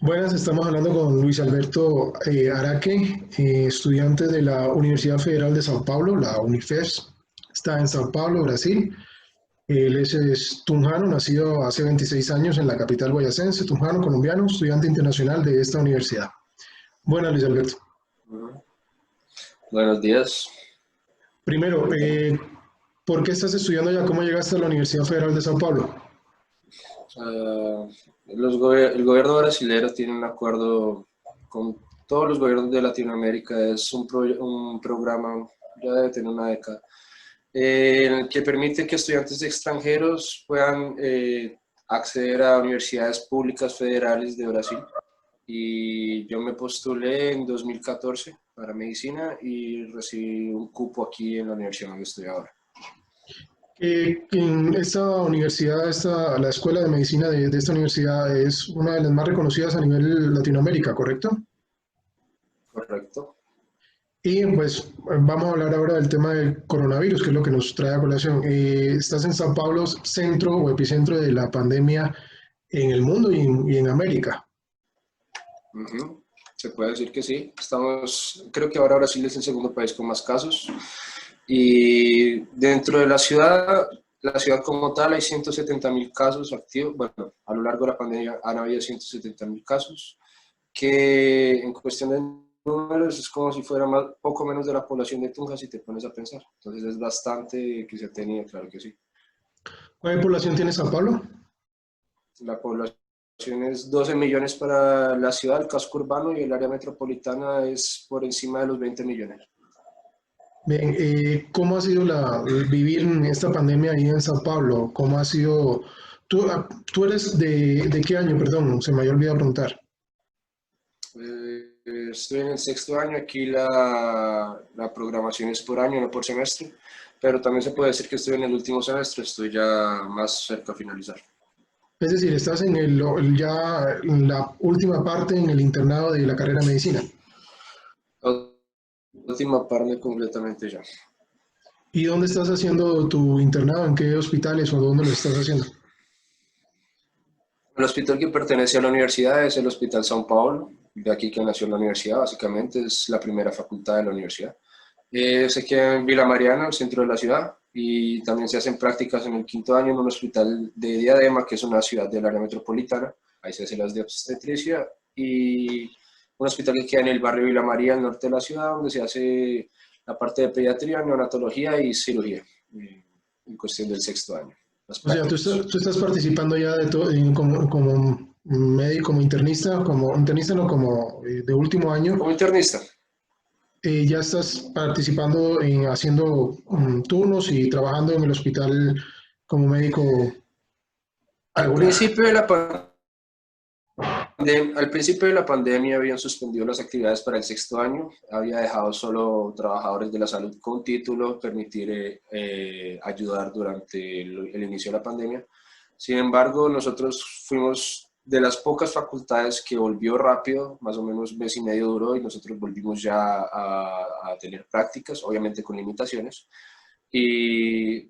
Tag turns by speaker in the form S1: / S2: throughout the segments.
S1: Buenas, estamos hablando con Luis Alberto Araque, estudiante de la Universidad Federal de Sao Paulo, la Unifes. Está en Sao Paulo, Brasil. Él es tunjano, nacido hace 26 años en la capital boyacense, tunjano, colombiano, estudiante internacional de esta universidad. Buenas, Luis Alberto.
S2: Buenos días.
S1: Primero, ¿por qué estás estudiando allá? ¿Cómo llegaste a la Universidad Federal de Sao Paulo?
S2: Ah, el gobierno brasileño tiene un acuerdo con todos los gobiernos de Latinoamérica. Es un programa, ya debe tener una década, en el que permite que estudiantes extranjeros puedan acceder a universidades públicas federales de Brasil. Y yo me postulé en 2014 para medicina y recibí un cupo aquí en la universidad donde estoy ahora.
S1: En esta universidad, la escuela de medicina de esta universidad es una de las más reconocidas a nivel Latinoamérica, ¿correcto?
S2: Correcto.
S1: Y pues vamos a hablar ahora del tema del coronavirus, que es lo que nos trae a colación. Estás en Sao Paulo, centro o epicentro de la pandemia en el mundo y en América.
S2: Se puede decir que sí. Creo que ahora Brasil es el segundo país con más casos. Y dentro de la ciudad como tal hay 170.000 casos activos. Bueno, a lo largo de la pandemia han habido 170.000 casos, que en cuestión de números es como si fuera poco menos de la población de Tunja si te pones a pensar. Entonces es bastante que se ha tenido, claro que sí.
S1: ¿Cuál población tiene Sao Paulo?
S2: La población es 12 millones para la ciudad, el casco urbano, y el área metropolitana es por encima de los 20 millones.
S1: Bien, ¿cómo ha sido vivir en esta pandemia ahí en Sao Paulo? ¿Cómo ha sido? ¿Tú eres de qué año? Perdón, se me había olvidado preguntar.
S2: Estoy en el sexto año, aquí la programación es por año, no por semestre, pero también se puede decir que estoy en el último semestre, estoy ya más cerca de finalizar.
S1: Es decir, estás ya en la última parte en el internado de la carrera de medicina.
S2: La última parte completamente ya.
S1: ¿Y dónde estás haciendo tu internado? ¿En qué hospitales o dónde lo estás haciendo?
S2: El hospital que pertenece a la universidad es el Hospital São Paulo, de aquí que nació la universidad, básicamente es la primera facultad de la universidad. Se queda en Vila Mariana, el centro de la ciudad, y también se hacen prácticas en el quinto año en un hospital de Diadema, que es una ciudad del área metropolitana, ahí se hacen las de obstetricia, y un hospital que queda en el barrio Vila María, al norte de la ciudad, donde se hace la parte de pediatría, neonatología y cirugía, en cuestión del sexto año, las
S1: O sea,
S2: prácticas.
S1: tú estás participando ya de todo, como médico, como internista, no, como de último año.
S2: Como internista.
S1: Ya estás participando en haciendo turnos y trabajando en el hospital como médico
S2: Al
S1: regular.
S2: principio de la Al principio de la pandemia habían suspendido las actividades para el sexto año, había dejado solo trabajadores de la salud con título permitir ayudar durante el inicio de la pandemia. Sin embargo, nosotros fuimos de las pocas facultades que volvió rápido, más o menos un mes y medio duró, y nosotros volvimos ya a tener prácticas, obviamente con limitaciones. Y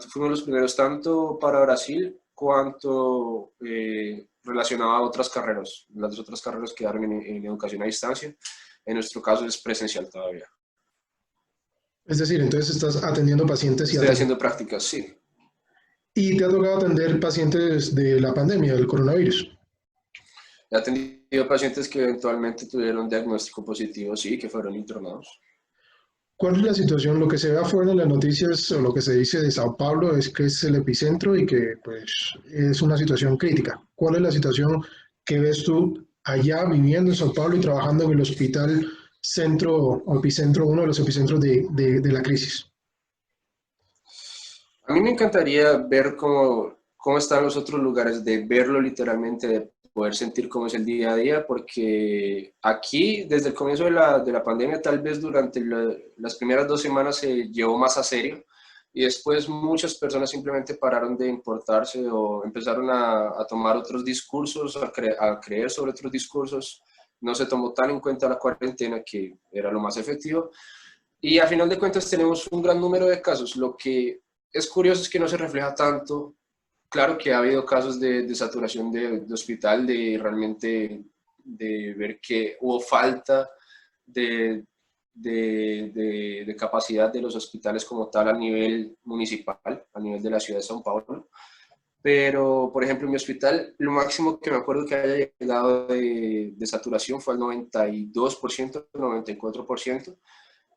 S2: fuimos los primeros tanto para Brasil cuanto relacionado a otras carreras. Las otras carreras quedaron en educación a distancia. En nuestro caso es presencial todavía.
S1: Es decir, entonces estás atendiendo pacientes
S2: Estoy haciendo prácticas, sí.
S1: y te ha tocado atender pacientes de la pandemia, del coronavirus.
S2: He atendido pacientes que eventualmente tuvieron diagnóstico positivo, sí, que fueron internados.
S1: ¿Cuál es la situación? Lo que se ve afuera en las noticias o lo que se dice de Sao Paulo es que es el epicentro y que pues es una situación crítica. ¿Cuál es la situación que ves tú allá viviendo en Sao Paulo y trabajando en el hospital centro o epicentro, uno de los epicentros de la crisis?
S2: A mí me encantaría ver cómo están los otros lugares, de verlo literalmente, de poder sentir cómo es el día a día, porque aquí, desde el comienzo de la pandemia, tal vez durante las primeras 2 semanas se llevó más a serio, y después muchas personas simplemente pararon de importarse o empezaron a tomar otros discursos, a creer sobre otros discursos. No se tomó tan en cuenta la cuarentena, que era lo más efectivo, y a final de cuentas tenemos un gran número de casos. Lo que es curioso es que no se refleja tanto. Claro que ha habido casos de saturación de hospital, de realmente de ver que hubo falta de capacidad de los hospitales como tal a nivel municipal, a nivel de la ciudad de São Paulo. Pero, por ejemplo, en mi hospital, lo máximo que me acuerdo que haya llegado de saturación fue al 92%, 94%,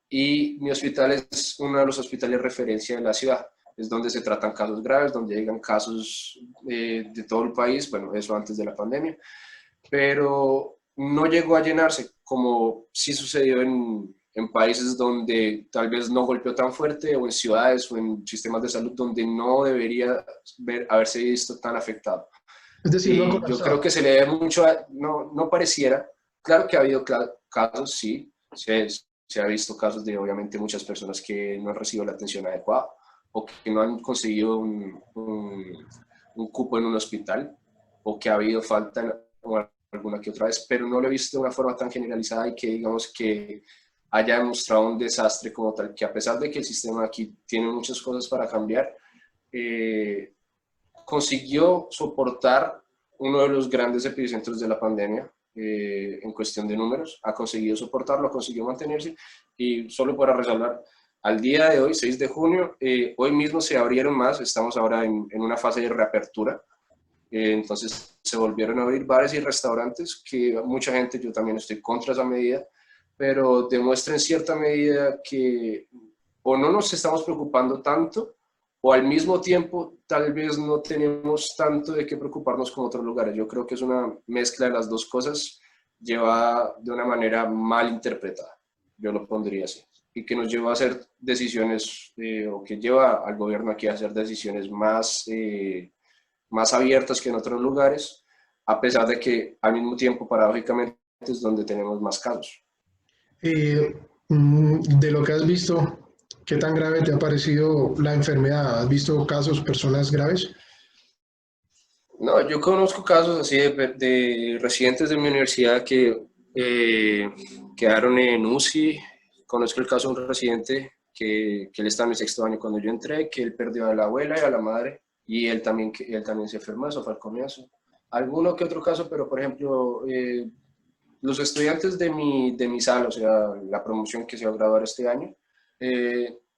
S2: y mi hospital es uno de los hospitales de referencia de la ciudad. Es donde se tratan casos graves, donde llegan casos de todo el país, bueno, eso antes de la pandemia, pero no llegó a llenarse como sí sucedió en países donde tal vez no golpeó tan fuerte, o en ciudades o en sistemas de salud donde no debería haberse visto tan afectado.
S1: Es decir, no ha
S2: Y yo creo
S1: colapsado.
S2: que se le debe mucho, no pareciera, claro que ha habido casos, sí, se ha visto casos de obviamente muchas personas que no han recibido la atención adecuada o que no han conseguido un cupo en un hospital, o que ha habido falta alguna que otra vez, pero no lo he visto de una forma tan generalizada y que digamos que haya demostrado un desastre como tal, que a pesar de que el sistema aquí tiene muchas cosas para cambiar, eh, consiguió soportar uno de los grandes epicentros de la pandemia en cuestión de números, ha conseguido soportarlo, ha conseguido mantenerse, y solo para resaltar, al día de hoy, 6 de junio, hoy mismo se abrieron más, estamos ahora en una fase de reapertura, entonces se volvieron a abrir bares y restaurantes, que mucha gente, yo también estoy contra esa medida, pero demuestra en cierta medida que o no nos estamos preocupando tanto, o al mismo tiempo tal vez no tenemos tanto de qué preocuparnos como otros lugares. Yo creo que es una mezcla de las dos cosas llevada de una manera mal interpretada, yo lo pondría así, y que nos lleva a hacer decisiones, o que lleva al gobierno aquí a hacer decisiones más abiertas que en otros lugares, a pesar de que al mismo tiempo, paradójicamente, es donde tenemos más casos.
S1: Eh, de lo que has visto, ¿qué tan grave te ha parecido la enfermedad? ¿Has visto casos, personas graves?
S2: No, yo conozco casos así de residentes de mi universidad que eh, quedaron en UCI. Conozco el caso de un residente que él está en mi sexto año cuando yo entré, que él perdió a la abuela y a la madre, y él también se enfermó, eso fue al comienzo. Alguno que otro caso, pero por ejemplo, los estudiantes de mi sala, o sea, la promoción que se va a graduar este año,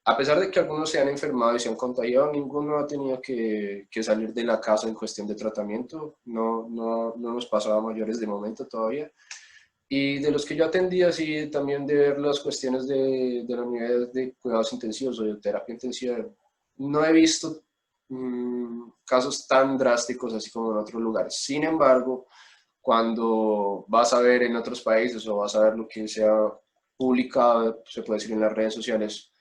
S2: a pesar de que algunos se han enfermado y se han contagiado, ninguno ha tenido que salir de la casa en cuestión de tratamiento, no nos pasaba a mayores de momento todavía. Y de los que yo atendía, sí, también de ver las cuestiones de la unidad de cuidados intensivos o de terapia intensiva, no he visto casos tan drásticos así como en otros lugares. Sin embargo, cuando vas a ver en otros países o vas a ver lo que se ha publicado, se puede decir en las redes sociales,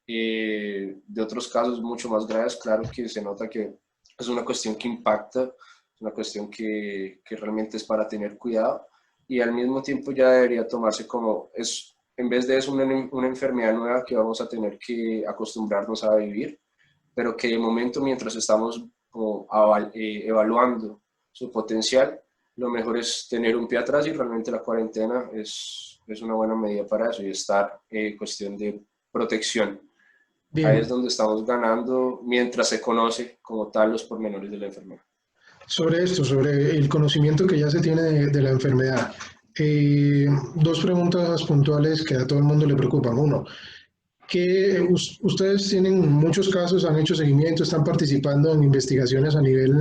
S2: de otros casos mucho más graves, claro que se nota que es una cuestión que impacta, es una cuestión que realmente es para tener cuidado, y al mismo tiempo ya debería tomarse como, en vez de eso, una enfermedad nueva que vamos a tener que acostumbrarnos a vivir, pero que de momento, mientras estamos como evaluando su potencial, lo mejor es tener un pie atrás, y realmente la cuarentena es una buena medida para eso, y estar cuestión de protección. Ahí es
S1: Bien,
S2: donde estamos ganando mientras se conoce como tal los pormenores de la enfermedad.
S1: sobre esto, sobre el conocimiento que ya se tiene de la enfermedad. Dos preguntas puntuales que a todo el mundo le preocupan. Uno, que ustedes tienen muchos casos, han hecho seguimiento, están participando en investigaciones a nivel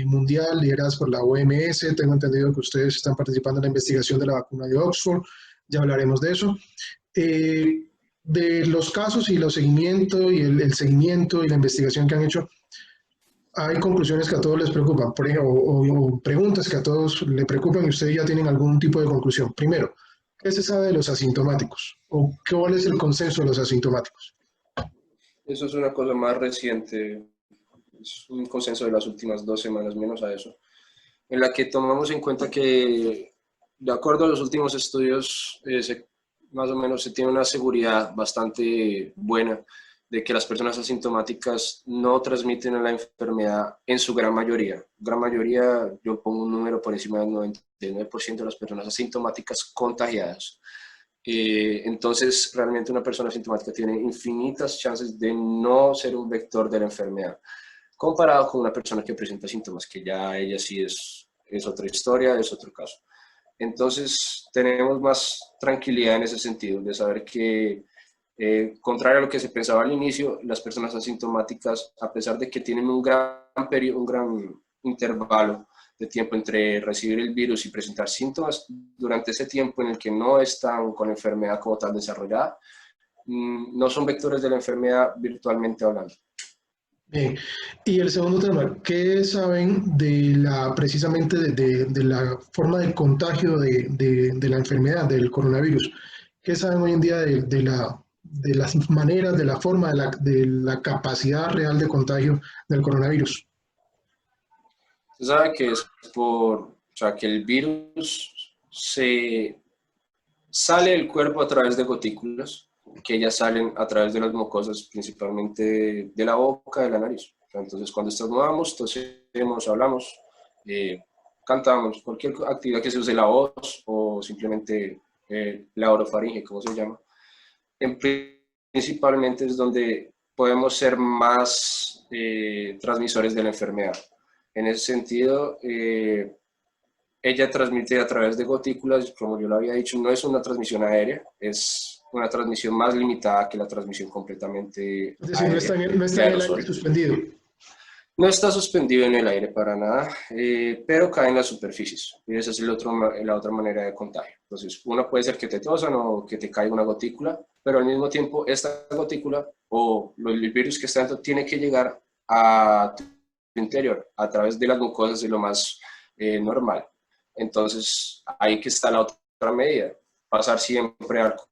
S1: mundial, lideradas por la OMS. Tengo entendido que ustedes están participando en la investigación de la vacuna de Oxford, ya hablaremos de eso. De los casos y los seguimientos y el seguimiento y la investigación que han hecho, hay conclusiones que a todos les preocupan, por ejemplo, o preguntas que a todos le preocupan y ustedes ya tienen algún tipo de conclusión. Primero, ¿qué se sabe de los asintomáticos? ¿O cuál es el consenso de los asintomáticos?
S2: Eso es una cosa más reciente, es un consenso de las últimas 2 semanas, menos a eso, en la que tomamos en cuenta que, de acuerdo a los últimos estudios, más o menos se tiene una seguridad bastante buena de que las personas asintomáticas no transmiten la enfermedad en su gran mayoría. Gran mayoría, yo pongo un número por encima del 99% de las personas asintomáticas contagiadas. Entonces, realmente una persona asintomática tiene infinitas chances de no ser un vector de la enfermedad, comparado con una persona que presenta síntomas, que ya ella sí es otra historia, es otro caso. Entonces tenemos más tranquilidad en ese sentido, de saber que, contrario a lo que se pensaba al inicio, las personas asintomáticas, a pesar de que tienen un un gran intervalo de tiempo entre recibir el virus y presentar síntomas, durante ese tiempo en el que no están con la enfermedad como tal desarrollada, no son vectores de la enfermedad virtualmente hablando.
S1: Bien. Y el segundo tema, ¿qué saben precisamente de la forma de contagio de la enfermedad, del coronavirus? ¿Qué saben hoy en día de las maneras, de la forma, de la capacidad real de contagio del coronavirus?
S2: Se sabe que es o sea, que el virus sale del cuerpo a través de gotículas, que ellas salen a través de las mucosas, principalmente de la boca, de la nariz. Entonces, cuando estornudamos, tosemos, hablamos, eh, cantamos, cualquier actividad que se use la voz o simplemente la orofaringe, como se llama, en, principalmente es donde podemos ser más transmisores de la enfermedad. En ese sentido, ella transmite a través de gotículas, como yo lo había dicho, no es una transmisión aérea, es una transmisión más limitada que la transmisión completamente
S1: Es decir,
S2: aérea
S1: no está
S2: de
S1: en el aire
S2: aerosol.
S1: suspendido.
S2: No está suspendido en el aire para nada, pero cae en las superficies. Y esa es la otra manera de contagio. Entonces, una puede ser que te tosan o que te caiga una gotícula, pero al mismo tiempo esta gotícula o el virus que está dentro tiene que llegar a tu interior a través de las mucosas de lo más normal. Entonces, ahí que está la otra medida. Pasar siempre alcohol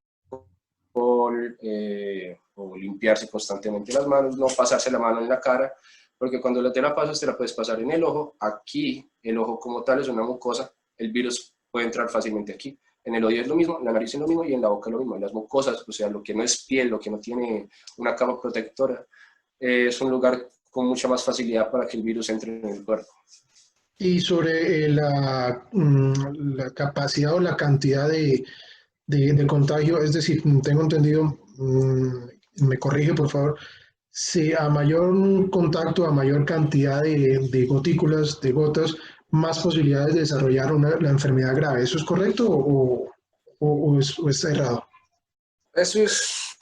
S2: o limpiarse constantemente las manos, no pasarse la mano en la cara, porque cuando te la pasas te la puedes pasar en el ojo. Aquí el ojo como tal es una mucosa, el virus puede entrar fácilmente aquí. En el oído es lo mismo, en la nariz es lo mismo y en la boca es lo mismo. En las mucosas, o sea, lo que no es piel, lo que no tiene una capa protectora, es un lugar con mucha más facilidad para que el virus entre en el cuerpo.
S1: Y sobre la capacidad o la cantidad de contagio, es decir, tengo entendido, me corrige por favor, si a mayor contacto, a mayor cantidad de gotículas, de gotas, más posibilidades de desarrollar la enfermedad grave. ¿Eso es correcto o es errado?
S2: Eso es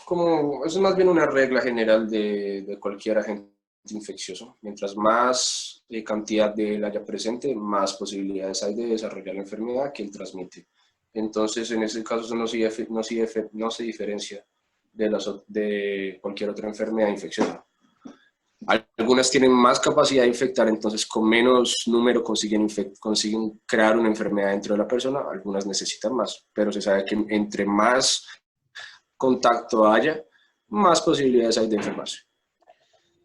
S2: más bien una regla general de cualquier agente infeccioso. Mientras más cantidad de él haya presente, más posibilidades hay de desarrollar la enfermedad que él transmite. Entonces, en ese caso, no se diferencia de cualquier otra enfermedad infecciosa. Algunas tienen más capacidad de infectar, entonces con menos número consiguen crear una enfermedad dentro de la persona, algunas necesitan más, pero se sabe que entre más contacto haya, más posibilidades hay de enfermarse.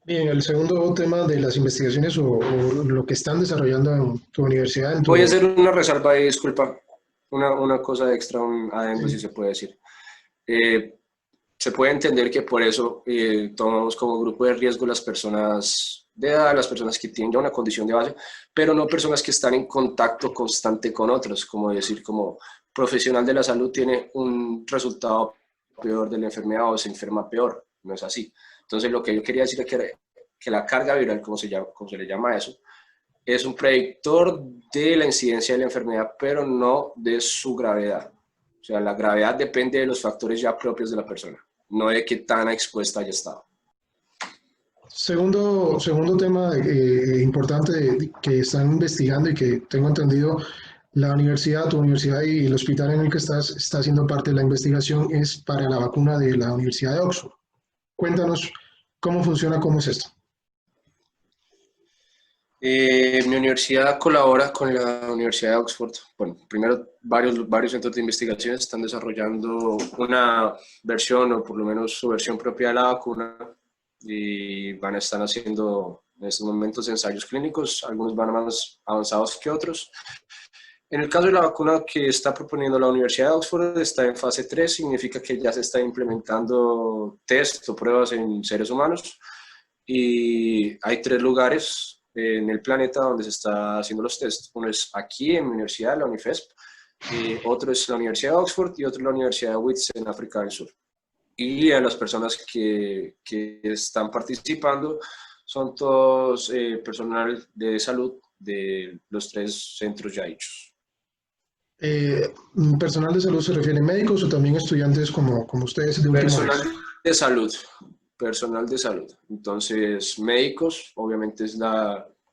S1: Bien, el segundo tema de las investigaciones o lo que están desarrollando en tu universidad,
S2: Voy a hacer una reserva y disculpa, una cosa extra, un adendo si
S1: sí.
S2: se puede decir. Eh, Se puede entender que por eso tomamos como grupo de riesgo las personas de edad, las personas que tienen ya una condición de base, pero no personas que están en contacto constante con otros, como decir, como profesional de la salud tiene un resultado peor de la enfermedad o se enferma peor, no es así. Entonces lo que yo quería decir es que la carga viral, como se le llama a eso, es un predictor de la incidencia de la enfermedad, pero no de su gravedad. O sea, la gravedad depende de los factores ya propios de la persona, no de qué tan expuesta haya estado.
S1: Segundo tema importante que están investigando y que tengo entendido tu universidad y el hospital en el que estás está haciendo parte de la investigación es para la vacuna de la Universidad de Oxford. Cuéntanos cómo funciona, cómo es esto.
S2: Mi universidad colabora con la Universidad de Oxford. Bueno, primero varios centros de investigación están desarrollando una versión o por lo menos su versión propia de la vacuna y están haciendo en estos momentos ensayos clínicos, algunos van más avanzados que otros. En el caso de la vacuna que está proponiendo la Universidad de Oxford, está en fase 3, significa que ya se está implementando test o pruebas en seres humanos y hay 3 lugares en el planeta donde se está haciendo los test. Uno es aquí en mi universidad, la Unifesp, otro es la Universidad de Oxford y otro la Universidad de Wits en África del Sur. Y a las personas que están participando son todos personal de salud de los 3 centros ya hechos.
S1: ¿Personal de salud se refiere a médicos o también estudiantes como ustedes de último año?
S2: Personal de salud, personal de salud. Entonces, médicos, obviamente es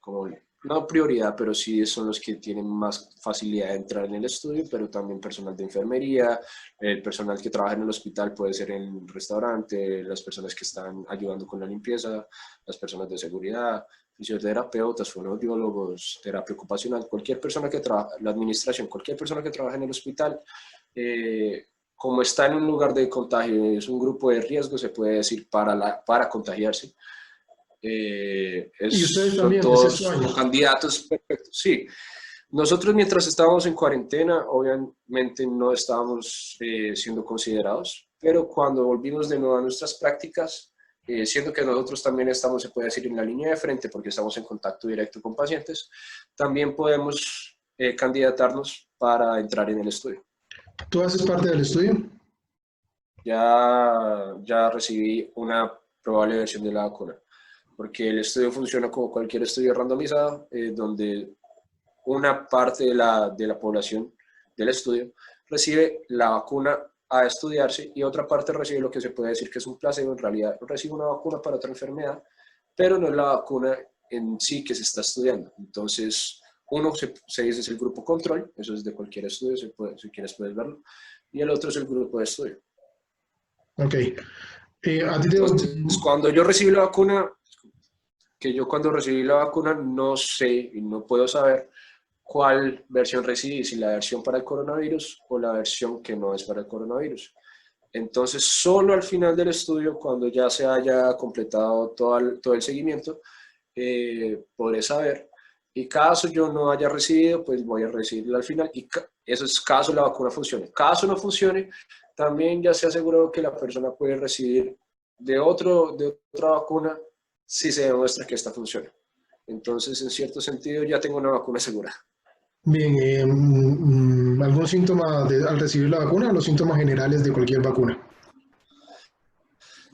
S2: como, no prioridad, pero sí son los que tienen más facilidad de entrar en el estudio, pero también personal de enfermería, el personal que trabaja en el hospital puede ser en el restaurante, las personas que están ayudando con la limpieza, las personas de seguridad, fisioterapeutas, fonoaudiólogos, terapia ocupacional, cualquier persona que trabaja, la administración, cualquier persona que trabaja en el hospital, como está en un lugar de contagio, es un grupo de riesgo, se puede decir, para contagiarse.
S1: Y ustedes
S2: Son
S1: también, de sexto
S2: todos
S1: año.
S2: candidatos perfectos. Sí, nosotros mientras estábamos en cuarentena, obviamente no estábamos siendo considerados, pero cuando volvimos de nuevo a nuestras prácticas, siendo que nosotros también estamos, se puede decir, en la línea de frente porque estamos en contacto directo con pacientes, también podemos candidatarnos para entrar en el estudio.
S1: ¿Tú haces parte del estudio?
S2: Ya recibí una probable versión de la vacuna, porque el estudio funciona como cualquier estudio randomizado, donde una parte de la población del estudio recibe la vacuna a estudiarse y otra parte recibe lo que se puede decir que es un placebo, en realidad recibe una vacuna para otra enfermedad, pero no es la vacuna en sí que se está estudiando. Entonces, uno se dice es el grupo control, eso es de cualquier estudio, si quieres puedes verlo, y el otro es el grupo de estudio.
S1: Ok. A ti te...
S2: Entonces, cuando yo recibí la vacuna, que yo cuando recibí la vacuna no sé y no puedo saber cuál versión recibí, si la versión para el coronavirus o la versión que no es para el coronavirus. Entonces, solo al final del estudio, cuando ya se haya completado todo el seguimiento, podré saber. Y caso yo no haya recibido, pues voy a recibirlo al final. Y eso es caso la vacuna funcione. Caso no funcione, también ya se aseguró que la persona puede recibir de otra vacuna si se demuestra que esta funciona. Entonces, en cierto sentido, ya tengo una vacuna segura.
S1: Bien, ¿algún síntoma al recibir la vacuna o los síntomas generales de cualquier vacuna?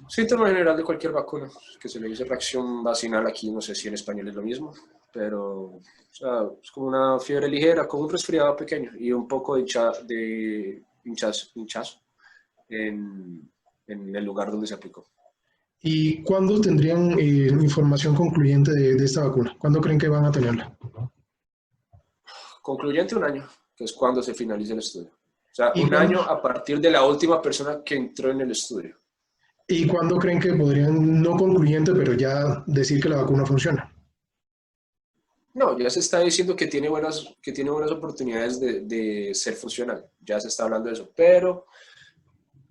S2: Síntoma general de cualquier vacuna, que se le dice reacción vacinal aquí, no sé si en español es lo mismo, pero o sea, es como una fiebre ligera, como un resfriado pequeño y un poco de hinchazo en el lugar donde se aplicó.
S1: ¿Y cuándo tendrían información concluyente de esta vacuna? ¿Cuándo creen que van a tenerla?
S2: Concluyente un año, que es cuando se finalice el estudio. O sea,
S1: ¿Y
S2: un
S1: cuándo,
S2: año a partir de la última persona que entró en el estudio.
S1: y cuándo creen que podrían, no concluyente, pero ya decir que la vacuna funciona?
S2: No, ya se está diciendo que tiene buenas oportunidades de ser funcional. Ya se está hablando de eso. Pero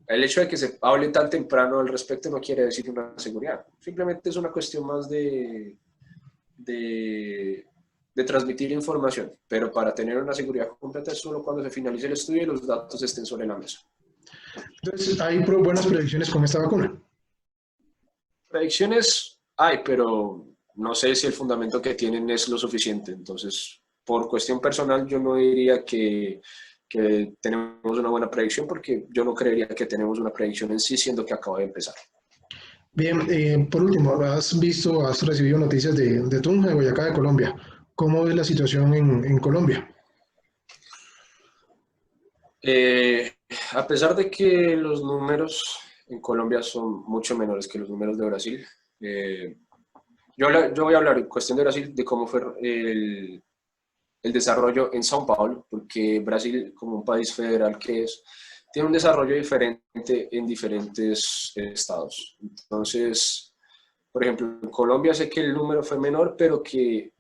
S2: el hecho de que se hable tan temprano al respecto no quiere decir una seguridad. Simplemente es una cuestión más de, de transmitir información. Pero para tener una seguridad completa es solo cuando se finalice el estudio y los datos estén sobre la mesa.
S1: Entonces, hay buenas predicciones con esta vacuna.
S2: Predicciones hay, pero no sé si el fundamento que tienen es lo suficiente. Entonces, por cuestión personal, yo no diría que tenemos una buena predicción porque yo no creería que tenemos una predicción en sí, siendo que acaba de empezar.
S1: Bien, por último, has recibido noticias de Tunja, de Boyacá, de Colombia. ¿Cómo es la situación en Colombia?
S2: Eh, a pesar de que los números en Colombia son mucho menores que los números de Brasil, eh, yo voy a hablar en cuestión de Brasil de cómo fue el desarrollo en São Paulo, porque Brasil, como un país federal que es, tiene un desarrollo diferente en diferentes estados. Entonces, por ejemplo, en Colombia sé que el número fue menor, pero que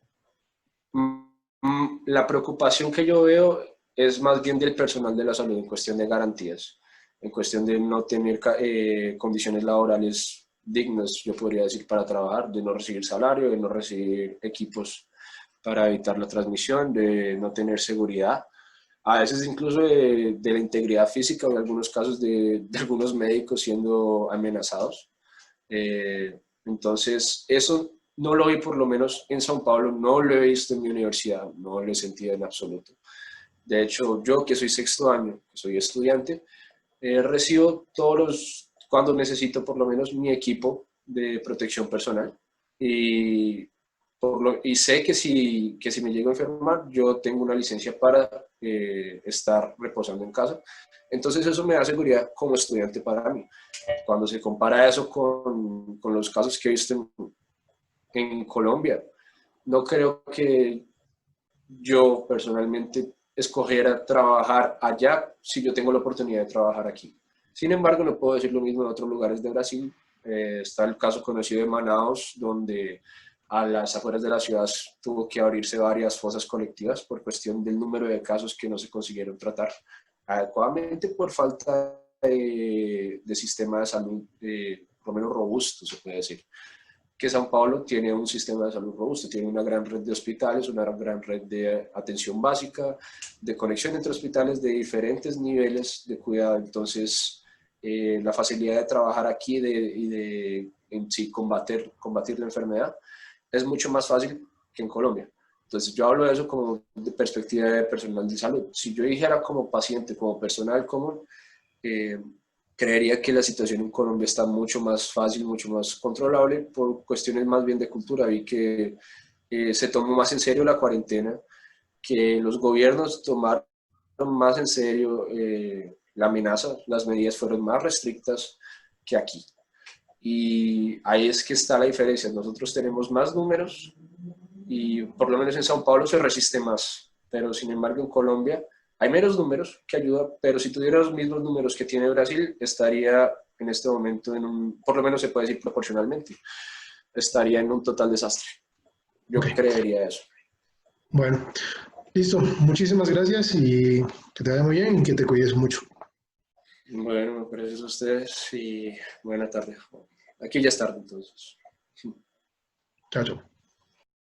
S2: la preocupación que yo veo es más bien del personal de la salud en cuestión de garantías, en cuestión de no tener condiciones laborales dignas, yo podría decir, para trabajar, de no recibir salario, de no recibir equipos para evitar la transmisión, de no tener seguridad, a veces incluso de la integridad física o en algunos casos de algunos médicos siendo amenazados. Entonces, eso no lo vi por lo menos en São Paulo, no lo he visto en mi universidad, no lo he sentido en absoluto. De hecho, yo que soy sexto año, que soy estudiante, recibo cuando necesito por lo menos mi equipo de protección personal y y sé que si me llego a enfermar, yo tengo una licencia para estar reposando en casa. Entonces eso me da seguridad como estudiante para mí. Cuando se compara eso con los casos que he visto en Colombia, no creo que yo personalmente escogiera trabajar allá si yo tengo la oportunidad de trabajar aquí. Sin embargo, no puedo decir lo mismo en otros lugares de Brasil. Está el caso conocido de Manaus, donde a las afueras de la ciudad tuvo que abrirse varias fosas colectivas por cuestión del número de casos que no se consiguieron tratar adecuadamente por falta de sistema de salud por lo menos robusto, se puede decir. Que São Paulo tiene un sistema de salud robusto, tiene una gran red de hospitales, una gran red de atención básica, de conexión entre hospitales de diferentes niveles de cuidado. Entonces, la facilidad de trabajar aquí y de en sí combatir la enfermedad es mucho más fácil que en Colombia. Entonces, yo hablo de eso como de perspectiva de personal de salud. Si yo dijera como paciente, como personal común, creería que la situación en Colombia está mucho más fácil, mucho más controlable por cuestiones más bien de cultura. Vi que se tomó más en serio la cuarentena, que los gobiernos tomaron más en serio la amenaza, las medidas fueron más restrictas que aquí. Y ahí es que está la diferencia. Nosotros tenemos más números y por lo menos en Sao Paulo se resiste más, pero sin embargo en Colombia hay menos números que ayuda, pero si tuviera los mismos números que tiene Brasil, estaría en este momento por lo menos se puede decir proporcionalmente, estaría en un total desastre. Yo
S1: Ok,
S2: creería eso.
S1: bueno, listo. Muchísimas gracias y que te vaya muy bien y que te cuides mucho.
S2: Bueno, gracias a ustedes y buena tarde. Aquí ya es tarde entonces.
S1: Chao, chao.